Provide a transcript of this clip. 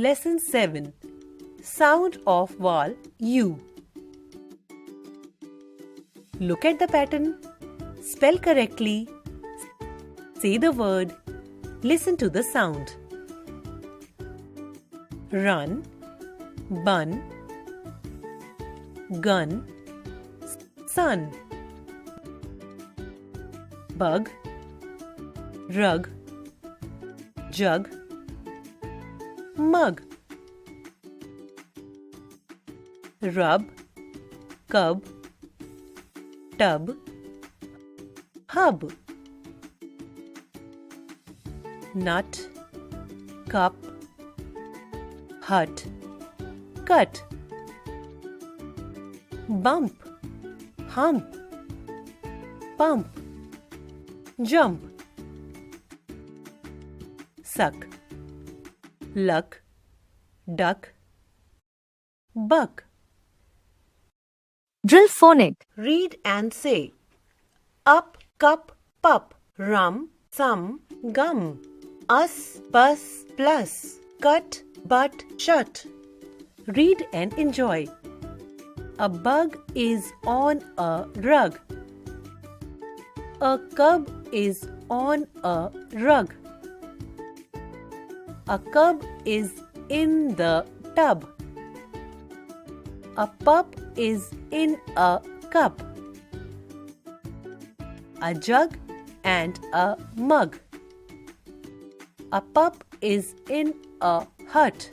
Lesson 7. Sound of vowel U. Look at the pattern. Spell correctly. Say the word. Listen to the sound. Run, bun, gun, sun. Bug, rug, jug, mug. Rub, cub, tub, hub. Nut, cup, hut, cut. Bump, hump, pump, jump. Suck, luck, duck, buck. Drill phonic. Read and say. Up, cup, pup, rum, some, gum. Us, bus, plus, cut, but, shut. Read and enjoy. A bug is on a rug. A cub is on a rug. A cub is in the tub. A pup is in a cup. A jug and a mug. A pup is in a hut.